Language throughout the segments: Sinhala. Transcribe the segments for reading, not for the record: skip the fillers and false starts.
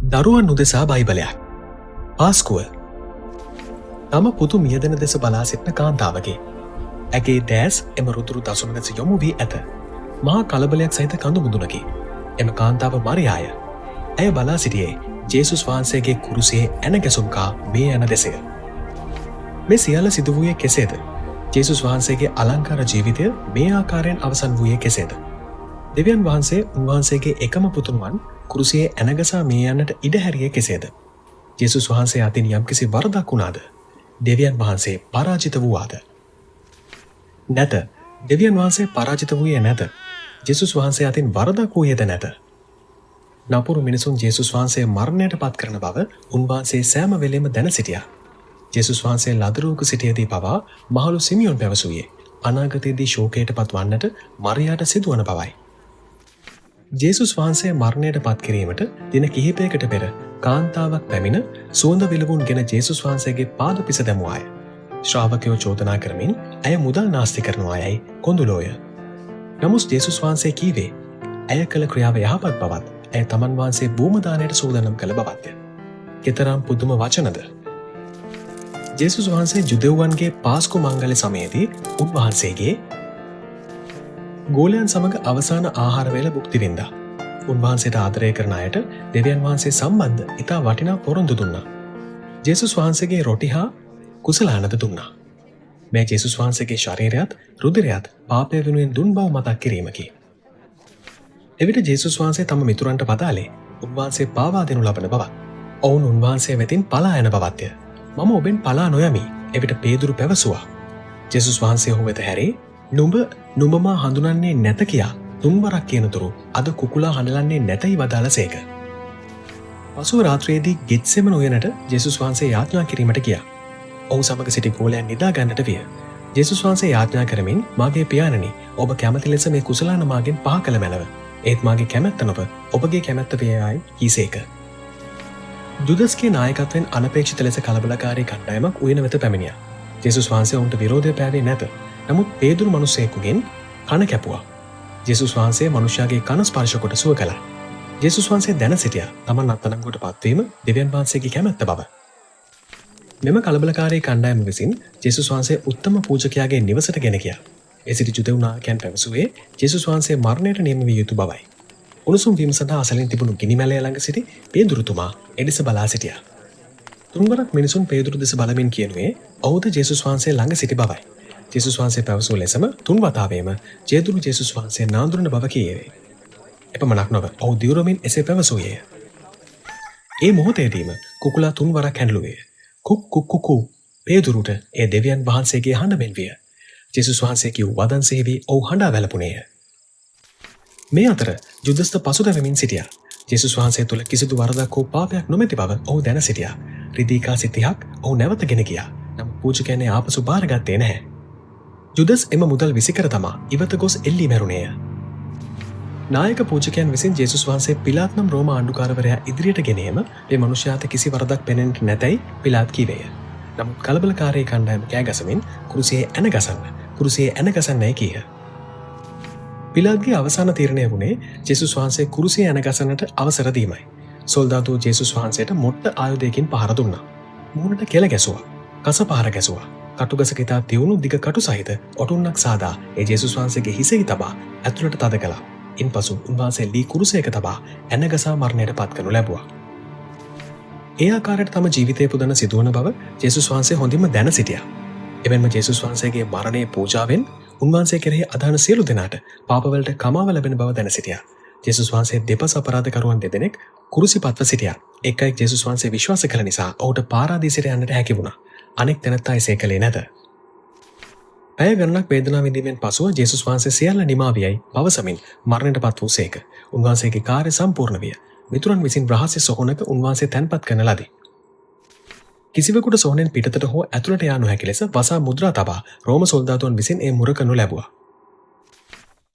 දරුවන් උදෙසා බයිබලයක්. පාස්කුව. තම පුතු මියදෙන දෙස බලා සිටින කාන්තාවගේ. ඇගේ දෑස් එම රුතුරු දසුනගස යොමු වී ඇත. මහා කලබලයක් සහිත කඳු මුදුනකි. එම කාන්තාව මරියාය. ඇය බලා සිටියේ ජේසුස් වහන්සේගේ කුරුසේ ඇන ගැසුම්කා මේ යන දෙසය. මේ සියල්ල සිදු වූයේ කෙසේද? ජේසුස් වහන්සේගේ අලංකාර ජීවිතය මේ ආකාරයෙන් අවසන් වූයේ කෙසේද? දෙවියන් වහන්සේ උන්වහන්සේගේ එකම පුතුණුවන් කුරුසියේ ඇනගසා මේ යන්නට ඉඩ හැරියේ කෙසේද? ජේසුස් වහන්සේ අතින් යම්කිසි වරදක් වුණාද? දෙවියන් වහන්සේ පරාජිත වූවාද? නැත. දෙවියන් වහන්සේ පරාජිත වූයේ නැත. ජේසුස් වහන්සේ අතින් වරදක් වූයේද නැත. නපුරු මිනිසුන් ජේසුස් වහන්සේ මරණයට පත් කරන බව උන්වහන්සේ සෑම වෙලෙම දැන සිටියා. ජේසුස් වහන්සේ ලදරුවක සිටියේදී පවා මහලු සිමියොන් පැවසුවේ අනාගතයේදී ශෝකයට පත්වන්නට මරියාට සිදුවන බවයි. ජේසුස් වහන්සේ මරණයට පත් කිරීමට දින කිහිපයකට පෙර කාන්තාවක් පැමිණ සුවඳ විලවුන් ගෙන ජේසුස් වහන්සේගේ පාද පිස දැමුවාය. ශ්‍රාවකයෝ චෝදනා කරමින් ඇය මුදල් නාස්ති කරනවා යයි කොඳුලෝය. නමුත් ජේසුස් වහන්සේ කීවේ ඇය කළ ක්‍රියාව යහපත් බවත් ඇය තමන් වහන්සේ භූමදානයට සූදානම් කළ බවත්ය. කෙතරම් පුදුම වචනද! ජේසුස් වහන්සේ ජුදෙව්වන්ගේ පාස්කු මංගල සමයේදී උන්වහන්සේගේ ගෝලයන් සමඟ අවසාන ආහාර වේල භුක්ති වින්දා. උන්වහන්සේට ආදරය කරන අයට දෙවියන් වහන්සේ සම්බන්ධ ඉතා වටිනා පොරොන්දු දුන්නා. ජේසුස් වහන්සේගේ රොටි හා කුසලානද දුන්නා. මේ ජේසුස් වහන්සේගේ ශරීරයත් රුධිරයත් පාපය වෙනුවෙන් දුන් බව මතක් කිරීමකි. එවිට ජේසුස් වහන්සේ තම මිතුරන්ට පදාලේ උන්වහන්සේ පාවා දෙනු ලබන බවත් ඔවුන් උන්වහන්සේ වෙතින් පලා යන බවත්ය. මම ඔබෙන් පලා නොයමි. එවිට පේදුරු පැවසුවා. ජේසුස් වහන්සේ ඔහු වෙත හැරී නුඹ මා හඳුනන්නේ නැත කියා තුන්වරක් කියනතුරු අද කුකුලා හඬලන්නේ නැතයි වදාළසේක. පසුව රාත්‍රියේදී ගෙත්සෙමන උයනට ජේසුස් වහන්සේ යාඥා කිරීමට ගියා. ඔහු සමග සිටි ගෝලයන් නිදා ගන්නට විය. ජේසුස් වහන්සේ යාඥා කරමින් මාගේ පියාණනි ඔබ කැමති ලෙස මේ කුසලාන මාගෙන් පහ කළ මැනව. ඒත් මාගේ කැමැත්ත නොව ඔබගේ කැමැත්ත වේයයි කීසේක. ජුදස්ගේ නායකත්වයෙන් අනපේක්ෂිත ලෙස කලබලකාරී කණ්ඩායමක් උයන වෙත පැමිණියා. ජේසුස් වහන්සේ ඔවුන්ට විරෝධය පෑවේ නැත. නමුත් පේදුරු මිනිසෙකුගෙන් කන කැපුවා. ජේසුස් වහන්සේ මනුෂ්‍යයාගේ කන ස්පර්ශ කොට සුව කළා. ජේසුස් වහන්සේ දැන සිටියා තමන් අත්අඩංගුවට පත්වීම දෙවියන් වහන්සේගේ කැමැත්ත බව. මෙම කලබලකාරී කණ්ඩායම විසින් ජේසුස් වහන්සේ උත්තම පූජකයාගේ නිවසට ගෙන ගියා. ඒ සිටි ජුදෙව් නායකයන් පැවසුවේ ජේසුස් වහන්සේ මරණයට නියම විය යුතු බවයි. උණුසුම් වීම සඳහා අසලින් තිබුණු ගිනි මැලය ළඟ සිටි පේදුරුතුමා එදෙස බලා සිටියා. තුන්වරක් මිනිසුන් පේදුරු දෙස බලමින් කියනුවේ ඔහුද ජේසුස් වහන්සේ ළඟ සිටි බවයි. ජේසුස් වහන්සේ පැවසූ ලෙසම තුන් වතාවේම ජේදුරු ජේසුස් වහන්සේ නාඳුනන බව කියවේ. එපමණක් නොව ඔහු දිවුරමින් එසේ පැවසූයේය. ඒ මොහොතේදීම කුකුලා තුන්වරක් හැඬලුවේ. Cook cook කුකු. පේදුරුට ඒ දෙවියන් වහන්සේගේ හඬ මෙන් විය. ජේසුස් වහන්සේ කිව් වදන් සේවී ඔහු හඬා වැළපුණේය. මේ අතර ජුදස්ත පසුතැවෙමින් සිටියා. ජේසුස් වහන්සේ තුළ කිසිදු වරදක් හෝ පාපයක් නොමැති බව ඔහු දැන සිටියා. රිදීකා සිටියක් ඔහු නැවත ගෙන ගියා. නමුත් පූජකයනේ ආපසු බාරගත්තේ නැහැ. ජුදස් එම මුදල් විසිකර තමා ඉවත ගොස් එල්ලී මැරුණේය. නායක පූජකයන් විසින් ජේසුස් වහන්සේ පිලාත් නම් රෝම ආණ්ඩුකාරවරයා ඉදිරියට ගෙනීම මේ මනුෂ්‍යයාට කිසි වරදක් පෙනෙන්නට නැතයි පිලාත් කීවේය. නමුත් කලබලකාරී කණ්ඩායම කෑගසමින් කුරුසියේ ඇනගසන්නයි කීහ. පිලාත්ගේ අවසාන තීරණය වුණේ ජේසුස් වහන්සේ කුරුසියේ ඇනගසන්නට අවසර දීමයි. සොල්දාදුවෝ ජේසුස් වහන්සේට මොට්ට ආයුධයකින් පහර දුන්නා. මුහුණට කෙල ගැසුවා. කස පහර ගැසුවා. කටුගසක ඉතා තියුණු දිග කටු සහිත ඔටුන්නක් සාදා ඒ ජේසුස් වහන්සේගේ හිසෙහි තබා ඇතුළට තද කළා. ඉන්පසු උන්වහන්සේ ලී කුරුසයක තබා ඇනගසා මරණයට පත් කරනු ලැබුවා. ඒ ආකාරයට තම ජීවිතය පුදන සිදුවන බව ජේසුස් වහන්සේ හොඳින්ම දැන සිටියා. එමෙන්ම ජේසුස් වහන්සේගේ මරණයේ පූජාවෙන් උන්වහන්සේ කෙරෙහි අදහන සියලු දෙනාට පාපවලට කමාව ලැබෙන බව දැන සිටියා. ජේසුස් වහන්සේ දෙපස අපරාධකරුවන් දෙදෙනෙක් කුරුසිපත්ව සිටියා. එක් අයෙක් ජේසුස් වහන්සේ විශ්වාස කළ නිසා ඔහුට පාරාදීසයට යන්නට හැකි වුණා. අනෙක් තැනැත්තා එසේ කළේ නැත. පැය ගණනක් වේදනාව විඳීමෙන් පසුව ජේසුස් වහන්සේ සියල්ල නිමා වියයි පවසමින් මරණයට පත් වූ සේක. උන්වහන්සේගේ කාර්ය සම්පූර්ණ විය. මිතුරන් විසින් රහස්‍ය සොහොනක උන්වහන්සේ තැන්පත් කරන ලදී. කිසිවෙකුට සොහොනෙන් පිටතට හෝ ඇතුළට යා නොහැකි ලෙස වසා මුද්‍රා තබා රෝම සොල්දාදුවන් විසින් ඒ මුර කරනු ලැබුවා.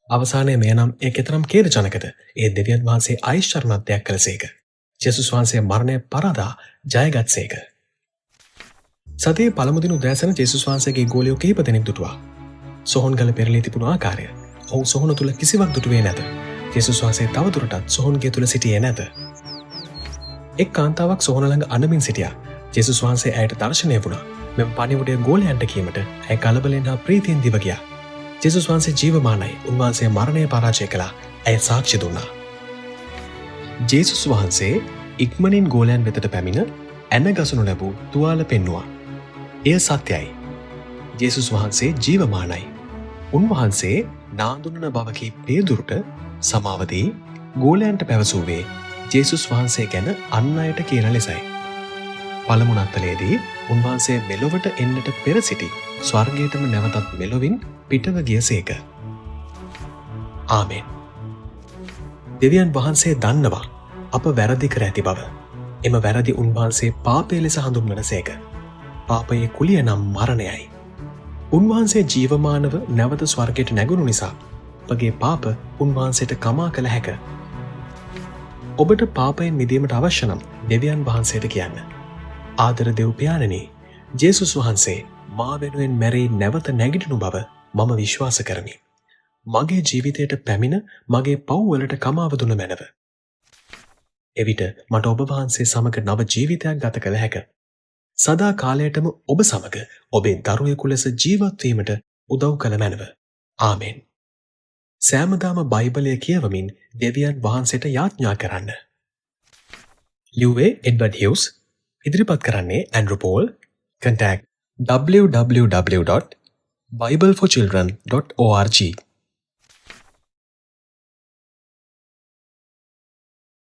අවසානයේ මෙය නම් ඒ කෙතරම් ඛේදජනකද ඒ දෙවියන් වහන්සේ ආයිශ්චර්යමත්යක් කළසේක. ජේසුස් වහන්සේ මරණය පරදා ජයගත්සේක. සතියේ පළමු දින උදෑසන ජේසුස් වහන්සේගේ ගෝලියෝ කිහිප දෙනෙක් දුටුවා. සොහොන් ගල පෙරළී තිබුණු ආකාරය ඔහු සොහොන තුල කිසිවක් දුටුවේ නැත. ජේසුස් වහන්සේ තවදුරටත් සොහොන්ගේ තුල සිටියේ නැත. එක් කාන්තාවක් සොහොන ළඟ අනමින් සිටියා. ජේසුස් වහන්සේ ඇයට දර්ශනය වුණා. මෙම පණිවුඩය ගෝලයන්ට කීමට ඇය කලබලෙන් හා ප්‍රීතියෙන් දිව ගියා. ජේසුස් වහන්සේ ජීවමානයි. උන්වහන්සේ මරණය පරාජය කළා. ඇය සාක්ෂි දුන්නා. ජේසුස් වහන්සේ ඉක්මනින් ගෝලයන් වෙතට පැමිණ ඇන ගසනු ලැබූ තුවාල පෙන්නවා. එය සත්‍යයි. ජේසුස් වහන්සේ ජීවමානයි. උන්වහන්සේ නාඳුනන බවකි පේදුරුට සමාවදී ගෝලයන්ට පැවසූවේ ජේසුස් වහන්සේ ගැන අන් අයට කියන ලෙසයි. පළමු නත්තලේදී උන්වහන්සේ මෙලොවට එන්නට පෙර සිටි ස්වර්ගයටම නැවතත් මෙලොවින් පිටව ගිය සේක. ආමෙන්. දෙවියන් වහන්සේ දන්නවා අප වැරදි කර ඇති බව. එම වැරදි උන්වහන්සේ පාපය ලෙස හඳුන්වන සේක. පාපයේ කුලිය නම් මරණයයි. උන්වහන්සේ ජීවමානව නැවත ස්වර්ගයට නැගුණු නිසා අපගේ පාප උන්වහන්සේට කමා කළ හැක. ඔබට පාපයෙන් මිදීමට අවශ්‍ය නම් දෙවියන් වහන්සේට කියන්න. ආදර දෙව් පියාණනි, ජේසුස් වහන්සේ මා වෙනුවෙන් මැරී නැවත නැගිටිනු බව මම විශ්වාස කරමි. මගේ ජීවිතයට පැමිණ මගේ පව්වලට කමාව දුන මැනව. එවිට මට ඔබ වහන්සේ සමග නව ජීවිතයක් ගත කළ හැක. සදා කාලයටම ඔබ සමග ඔබේ දරුවෙකු ලෙස ජීවත් වීමට උදව් කළ මැනව. ආමෙන්. සෑමදාම බයිබලය කියවමින් දෙවියන් වහන්සේට යාඥා කරන්න. ලිව්වේ එඩ්වඩ් හියුස්. ඉදිරිපත් කරන්නේ ඇන්ඩ්‍රු පෝල්. contact www.bibleforchildren.org